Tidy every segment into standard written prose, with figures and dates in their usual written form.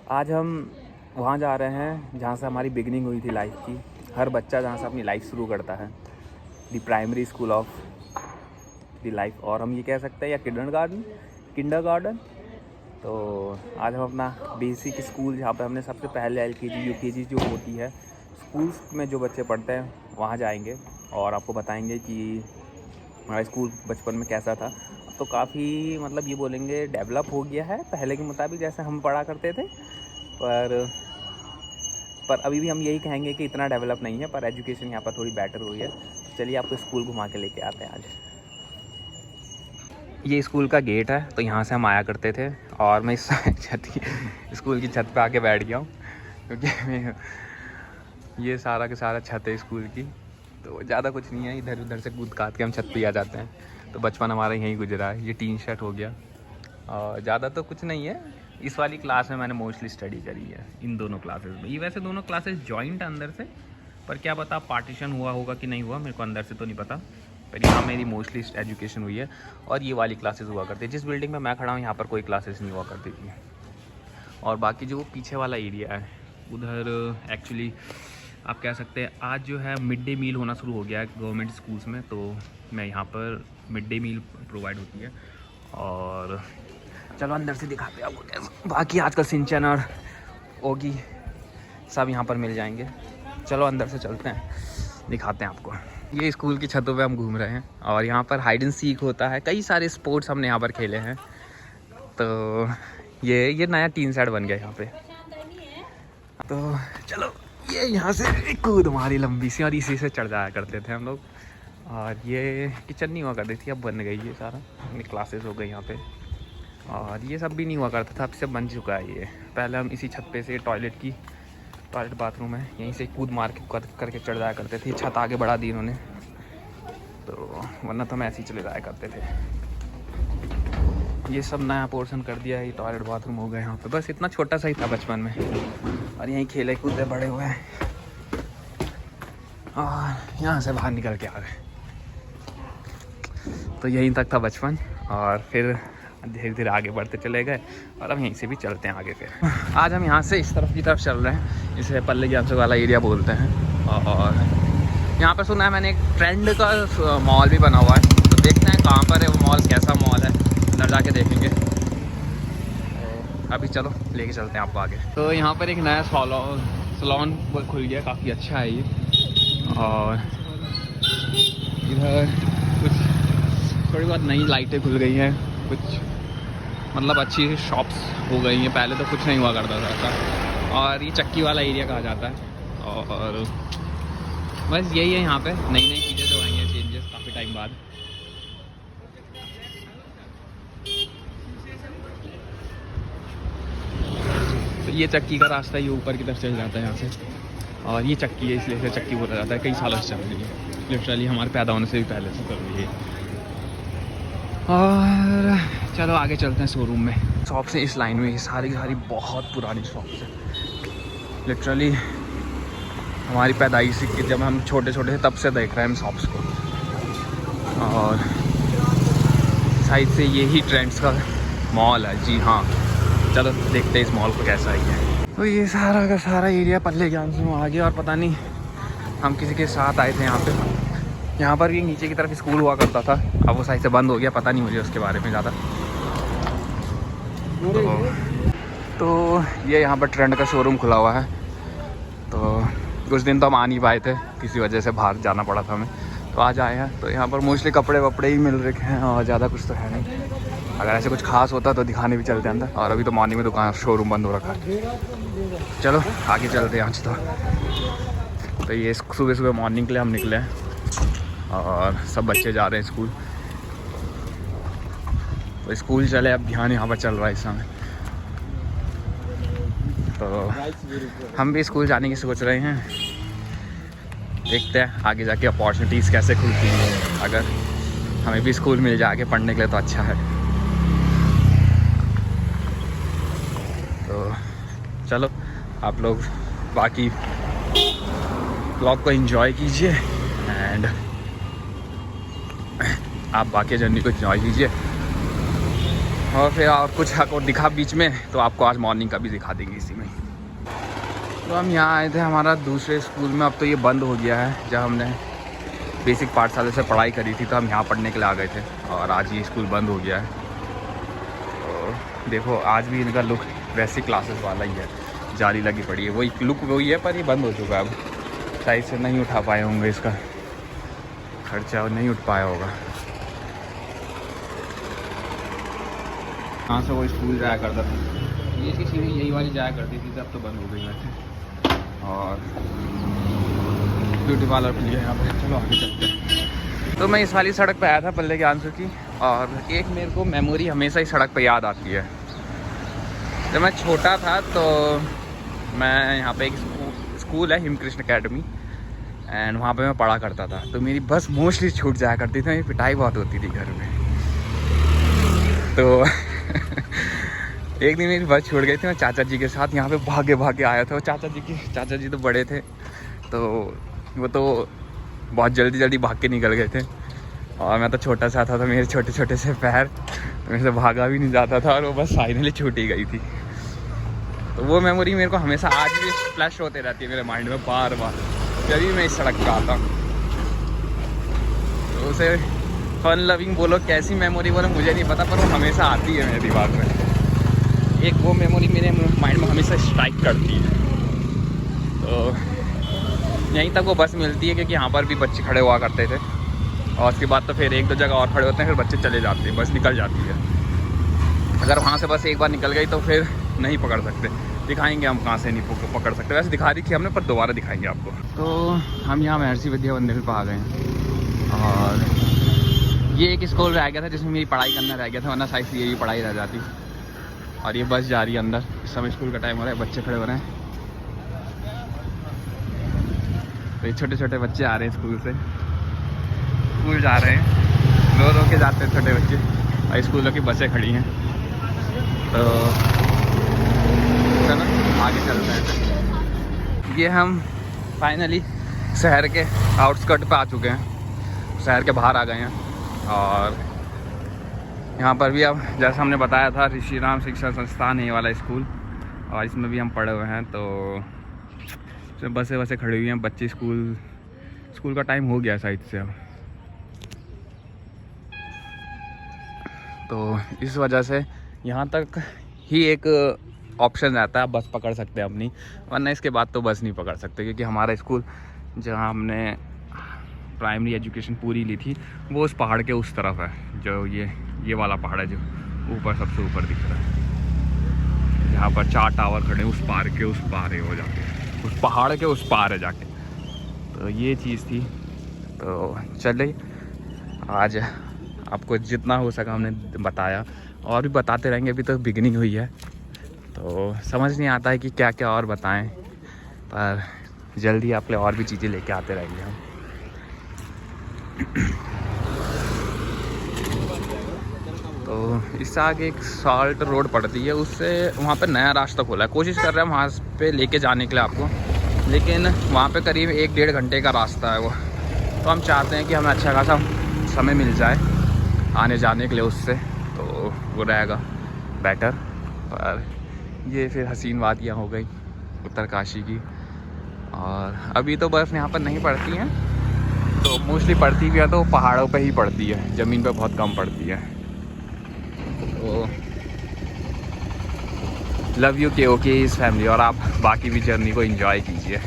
आज हम वहाँ जा रहे हैं जहाँ से हमारी बिगनिंग हुई थी लाइफ की। हर बच्चा जहाँ से अपनी लाइफ शुरू करता है, the primary school of the life, और हम ये कह सकते हैं या किंडरगार्टन। तो आज हम अपना बेसिक स्कूल, जहाँ पर हमने सबसे पहले LKG UKG जो होती है स्कूल्स में जो बच्चे पढ़ते हैं, वहाँ जाएंगे और आपको बताएंगे कि हमारा स्कूल बचपन में कैसा था। तो काफ़ी मतलब ये बोलेंगे डेवलप हो गया है पहले के मुताबिक जैसे हम पढ़ा करते थे, पर अभी भी हम यही कहेंगे कि इतना डेवलप नहीं है, पर एजुकेशन यहाँ पर थोड़ी बेटर हुई है। चलिए आपको स्कूल घुमा के लेके आते हैं आज। ये स्कूल का गेट है, तो यहाँ से हम आया करते थे और मैं इस स्कूल की छत पे आके बैठ गया हूँ, क्योंकि ये सारा का सारा छत है स्कूल की। तो ज़्यादा कुछ नहीं है, इधर उधर से कूद काट के हम छत पे आ जाते हैं। तो बचपन हमारा यहीं गुजरा है। ये टीन शेड हो गया और ज़्यादा तो कुछ नहीं है। इस वाली क्लास में मैंने मोस्टली स्टडी करी है, इन दोनों क्लासेस में। ये वैसे दोनों क्लासेस जॉइंट अंदर से, पर क्या पता पार्टीशन हुआ होगा कि नहीं हुआ, मेरे को अंदर से तो नहीं पता। पर यहाँ मेरी मोस्टली एजुकेशन हुई है। और ये वाली क्लासेस हुआ करती है। जिस बिल्डिंग में मैं खड़ा हूँ यहाँ पर कोई क्लासेस नहीं हुआ करती थी। और बाकी जो पीछे वाला एरिया है उधर एक्चुअली आप कह सकते हैं आज जो है मिड डे मील होना शुरू हो गया है गवर्नमेंट स्कूल्स में। तो मैं यहाँ पर मिड डे मील प्रोवाइड होती है। और चलो अंदर से दिखाते हैं आपको कैसे। बाकी आजकल सिंचन और ओगी सब यहाँ पर मिल जाएंगे। चलो अंदर से चलते हैं, दिखाते हैं आपको। ये स्कूल की छतों पे हम घूम रहे हैं और यहाँ पर हाइड एंड सीक होता है। कई सारे स्पोर्ट्स हमने यहाँ पर खेले हैं। तो ये नया टीन सेट बन गया यहाँ पे। तो चलो ये यहाँ से कूद हमारी लंबी सी, और इसी से चढ़ जाया करते थे हम लोग। और ये किचन नहीं हुआ करती थी, अब बन गई ये सारा, क्लासेस हो गई यहाँ पे। और ये सब भी नहीं हुआ करता था, अब से बन चुका है ये। पहले हम इसी छत पे से टॉयलेट बाथरूम है, यहीं से कूद मार के करके चढ़ जाया करते थे। छत आगे बढ़ा दी इन्होंने, तो वरना तो हम ऐसे ही चले जाया करते थे। ये सब नया पोर्शन कर दिया है, ये टॉयलेट बाथरूम हो गया यहाँ पे। बस इतना छोटा सा ही था बचपन में, और यहीं खेले कूदे बड़े हुए हैं। और यहाँ से बाहर निकल के आ गए। तो यहीं तक था बचपन, और फिर धीरे धीरे आगे बढ़ते चले गए। और अब यहीं से भी चलते हैं आगे। फिर आज हम यहाँ से इस तरफ की तरफ चल रहे हैं, इसे पल्ले ज्ञान वाला एरिया बोलते हैं। और यहाँ पर सुना है मैंने एक ट्रेंड का मॉल भी बना हुआ है। तो देखते हैं कहाँ पर है वो मॉल, कैसा मॉल है, अंदर जाके देखेंगे। अभी चलो लेके चलते हैं आपको आगे। तो यहाँ पर एक नया सलोन खुल गया, काफ़ी अच्छा है ये। और इधर कुछ थोड़ी बहुत नई लाइटें खुल गई हैं, कुछ मतलब अच्छी शॉप्स हो गई हैं। पहले तो कुछ नहीं हुआ करता था ऐसा। और ये चक्की वाला एरिया कहा जाता है। और बस यही है, यहाँ पे नई नई चीज़ें जो आई हैं, चेंजेस काफ़ी टाइम बाद। तो ये चक्की का रास्ता ये ऊपर की तरफ चल जाता है यहाँ से। और ये चक्की है, इसलिए इसे चक्की बोला जाता है। कई सालों से चल रही है, लिटरली हमारे पैदा होने से भी पहले से चल रही है। और चलो आगे चलते हैं शोरूम में। शॉप्स हैं इस लाइन में, ये सारी बहुत पुरानी शॉप्स हैं। लिटरली हमारी पैदाइश की जब हम छोटे थे तब से देख रहे हैं हम शॉप्स को। और साइड से यही ट्रेंड्स का मॉल है। जी हाँ, चलो देखते हैं इस मॉल को कैसा है। तो ये सारा का सारा एरिया पल्ले ज्ञान से आ गया। और पता नहीं हम किसी के साथ आए थे यहाँ पे। यहाँ पर भी नीचे की तरफ स्कूल हुआ करता था, अब वो साइड से बंद हो गया। पता नहीं मुझे उसके बारे में ज़्यादा। तो ये यहाँ पर ट्रेंड का शोरूम खुला हुआ है। तो कुछ दिन तो हम आ नहीं पाए थे, किसी वजह से बाहर जाना पड़ा था हमें। तो आज आए हैं। तो यहाँ पर मोस्टली कपड़े वपड़े ही मिल रखे हैं, और ज़्यादा कुछ तो है नहीं। अगर ऐसे कुछ खास होता तो दिखाने भी चलते अंदर। और अभी तो मॉर्निंग में दुकान शोरूम बंद हो रखा है। चलो आगे चलते हैं आज तो ये सुबह मॉर्निंग के लिए हम निकले हैं, और सब बच्चे जा रहे हैं स्कूल। तो स्कूल चले, अब ध्यान यहाँ पर चल रहा है इस समय। तो हम भी स्कूल जाने की सोच रहे हैं। देखते हैं आगे जाके अपॉर्चुनिटीज़ कैसे खुलती हैं। अगर हमें भी स्कूल मिल जाए आगे पढ़ने के लिए तो अच्छा है। तो चलो आप लोग बाकी ब्लॉग को एंजॉय कीजिए, एंड आप बाकी जर्नी को एंजॉय कीजिए। और फिर और कुछ आपको दिखा बीच में, तो आपको आज मॉर्निंग का भी दिखा देंगे इसी में। तो हम यहाँ आए थे हमारा दूसरे स्कूल में, अब तो ये बंद हो गया है। जब हमने बेसिक पाठशाला से पढ़ाई करी थी तो हम यहाँ पढ़ने के लिए आ गए थे, और आज ये स्कूल बंद हो गया है। तो देखो आज भी इनका लुक वैसी क्लासेस वाला ही है, जाली लगी पड़ी है, वही लुक वही है, पर ये बंद हो चुका है। अब शायद से नहीं उठा पाए होंगे, इसका खर्चा नहीं उठ पाया होगा। यहाँ से वो स्कूल जाया करता था, ये इसकी सीढ़ी यही वाली जाया करती थी, अब तो बंद हो गई वैसे। और ब्यूटी पार्लर खुल गया यहाँ पे। चलो आगे चलते हैं। तो मैं इस वाली सड़क पे आया था पल्ले ज्ञानसू की, और एक मेरे को मेमोरी हमेशा ही सड़क पे याद आती है। जब मैं छोटा था तो मैं यहाँ पे एक स्कूल है हिमकृष्ण अकेडमी, एंड वहाँ पे मैं पढ़ा करता था। तो मेरी बस मोस्टली छूट जाया करती थी, मेरी पिटाई बहुत होती थी घर में। तो एक दिन मेरी बस छूट गई थी, मैं चाचा जी के साथ यहाँ पे भागे भागे आया था। चाचा जी तो बड़े थे, तो वो तो बहुत जल्दी भाग के निकल गए थे, और मैं तो छोटा सा था, तो मेरे छोटे छोटे से पैर, मेरे से भागा भी नहीं जाता था, और वो बस फाइनली छूट ही गई थी। तो वो मेमोरी मेरे को हमेशा आज भी फ्लैश होते रहती है मेरे माइंड में बार बार, जब भी मैं इस सड़क पर आता हूँ। तो उसे फन लविंग बोलो, कैसी मेमोरी बोलो मुझे नहीं पता, पर वो हमेशा आती है मेरे दिमाग में। एक वो मेमोरी मेरे माइंड में हमेशा स्ट्राइक करती है। तो यहीं तक वो बस मिलती है, क्योंकि यहाँ पर भी बच्चे खड़े हुआ करते थे, और उसके बाद तो फिर एक दो जगह और खड़े होते हैं, फिर बच्चे चले जाते हैं, बस निकल जाती है। अगर वहाँ से बस एक बार निकल गई तो फिर नहीं पकड़ सकते। दिखाएंगे हम कहाँ से नहीं पकड़ सकते, वैसे दिखा दी थी हमने, पर दोबारा दिखाएंगे आपको। तो हम यहाँ महर्षि विद्या मंदिर पर आ गए हैं, और ये एक स्कूल रह गया था जिसमें मेरी पढ़ाई करना रह गया था, वरना शायद से यही पढ़ाई रह जाती। और ये बस जा रही है अंदर, इस समय स्कूल का टाइम हो रहा है, बच्चे खड़े हो रहे हैं। तो ये छोटे छोटे बच्चे आ रहे हैं स्कूल जा रहे हैं, रो के जाते हैं छोटे बच्चे, और स्कूलों की बसें खड़ी हैं। तो चलो आगे चलते हैं। ये हम फाइनली शहर के आउटस्कर्ट पे आ चुके हैं, शहर के बाहर आ गए हैं। और यहाँ पर भी अब जैसा हमने बताया था, ऋषि राम शिक्षा संस्थान है ये वाला स्कूल, और इसमें भी हम पढ़े हुए हैं। तो बसें खड़ी हुई हैं, बच्चे स्कूल का टाइम हो गया शायद से अब। तो इस वजह से यहाँ तक ही एक ऑप्शन रहता है, बस पकड़ सकते हैं अपनी, वरना इसके बाद तो बस नहीं पकड़ सकते, क्योंकि हमारा स्कूल जहाँ हमने प्राइमरी एजुकेशन पूरी ली थी वो उस पहाड़ के उस तरफ है, जो ये वाला पहाड़ है जो ऊपर सबसे ऊपर दिख रहा है, जहाँ पर 4 टावर खड़े उस पार के उस पार है, हो जाके उस पहाड़ के उस पार है जाके। तो ये चीज़ थी। तो चलिए आज आपको जितना हो सका हमने बताया, और भी बताते रहेंगे, अभी तो बिगिनिंग हुई है, तो समझ नहीं आता है कि क्या क्या और बताएं, पर जल्दी आपके लिए और भी चीज़ें लेके आते रहेंगे हम। तो इससे आगे एक साल्ट रोड पड़ती है, उससे वहाँ पे नया रास्ता खोला है, कोशिश कर रहे हैं वहाँ पे लेके जाने के लिए आपको, लेकिन वहाँ पे करीब 1-1.5 घंटे का रास्ता है वो। तो हम चाहते हैं कि हमें अच्छा खासा समय मिल जाए आने जाने के लिए उससे, तो वो रहेगा बेटर। पर ये फिर हसीन वादियाँ हो गई उत्तरकाशी की, और अभी तो बर्फ़ यहाँ पर नहीं पड़ती हैं, तो मोस्टली पड़ती भी है तो पहाड़ों पे ही पड़ती है, ज़मीन पे बहुत कम पड़ती है। तो लव यू के इस फैमिली, और आप बाकी भी जर्नी को एंजॉय कीजिए।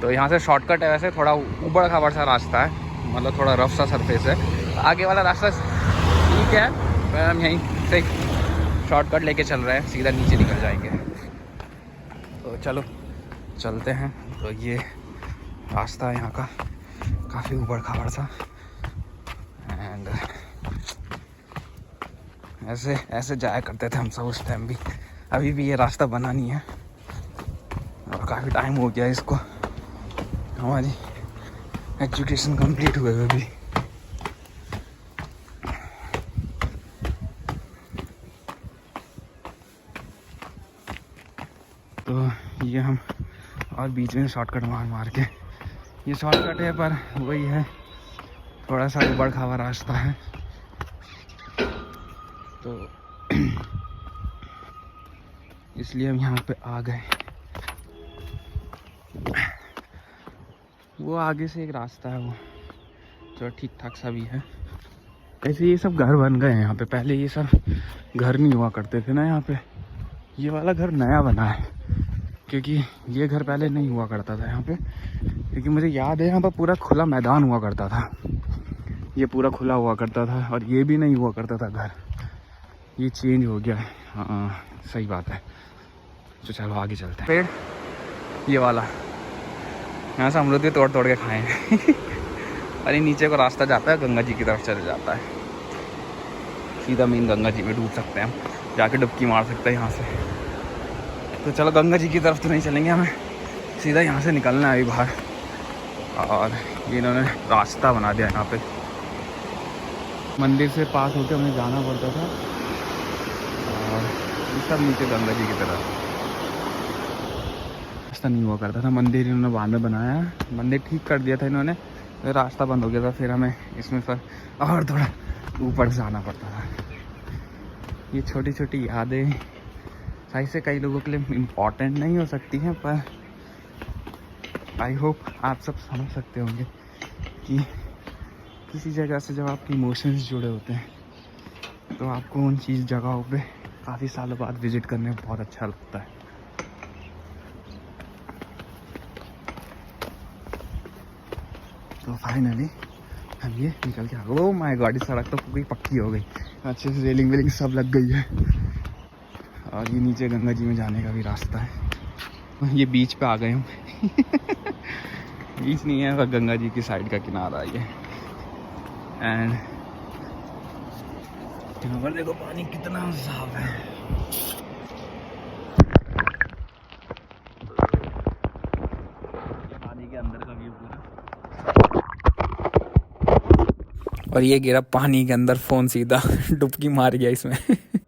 तो यहाँ से शॉर्टकट है, वैसे थोड़ा ऊबड़ खाबड़ सा रास्ता है, मतलब थोड़ा रफ सा सरफेस है। आगे वाला रास्ता ठीक है, पर हम यहीं से शॉर्टकट लेके चल रहे हैं, सीधा नीचे निकल जाएंगे। तो चलो चलते हैं। तो ये रास्ता है यहाँ का, काफ़ी ऊबड़ खाबड़ सा, एंड ऐसे जाया करते थे हम सब उस टाइम भी। अभी भी ये रास्ता बना नहीं है, और काफ़ी टाइम हो गया इसको हमारी एजुकेशन कंप्लीट हुए हुए भी। तो ये हम और बीच में शॉर्टकट मार के, ये शॉर्टकट है पर वही है, थोड़ा सा ऊबड़ खाबड़ रास्ता है। तो इसलिए हम यहाँ पे आ गए। वो आगे से एक रास्ता है वो जो ठीक ठाक सा भी है। ऐसे ये सब घर बन गए हैं यहाँ पे, पहले ये सब घर नहीं हुआ करते थे ना यहाँ पे। ये वाला घर नया बना है क्योंकि ये घर पहले नहीं हुआ करता था यहाँ पे। क्योंकि मुझे याद है यहाँ पर पूरा खुला मैदान हुआ करता था, ये पूरा खुला हुआ करता था और ये भी नहीं हुआ करता था घर। ये चेंज हो गया है। हाँ सही बात है। तो चलो आगे चलते हैं। पेड़ ये वाला, यहाँ से अमरूद भी तोड़ तोड़ के खाए हैं। और ये नीचे को रास्ता जाता है, गंगा जी की तरफ चले जाता है। सीधा मेन गंगा जी में डूब सकते हैं हम, जाके डुबकी मार सकते हैं यहाँ से। तो चलो गंगा जी की तरफ तो नहीं चलेंगे, हमें सीधा यहाँ से निकलना है अभी बाहर। और ये इन्होंने रास्ता बना दिया यहाँ पे। मंदिर से पास होकर हमें जाना पड़ता था और ये सब नीचे गंगा जी की तरफ रास्ता नहीं हुआ करता था। मंदिर इन्होंने बाद में बनाया, मंदिर ठीक कर दिया था इन्होंने, तो रास्ता बंद हो गया था। फिर हमें इसमें पर और थोड़ा ऊपर से आना पड़ता था। ये छोटी छोटी यादें सही से कई लोगों के लिए इम्पॉर्टेंट नहीं हो सकती हैं, पर आई होप आप सब समझ सकते होंगे कि किसी जगह से जब आपके इमोशंस जुड़े होते हैं तो आपको उन चीज़ जगहों पे काफ़ी सालों बाद विज़िट करने में बहुत अच्छा लगता है। तो फाइनली हम ये निकल के आ गए। ओह माय गॉड, इस सड़क तो पूरी पक्की हो गई, अच्छे से रेलिंग वेलिंग सब लग गई है। और ये नीचे गंगा जी में जाने का भी रास्ता है। ये बीच पे आ गए हम। बीच नहीं है, वह गंगा जी की साइड का किनारा है ये। एंड यहाँ पर देखो पानी कितना साफ है। पानी के अंदर का व्यू पूरा, और ये गिरा पानी के अंदर, फोन सीधा डुबकी मार गया इसमें।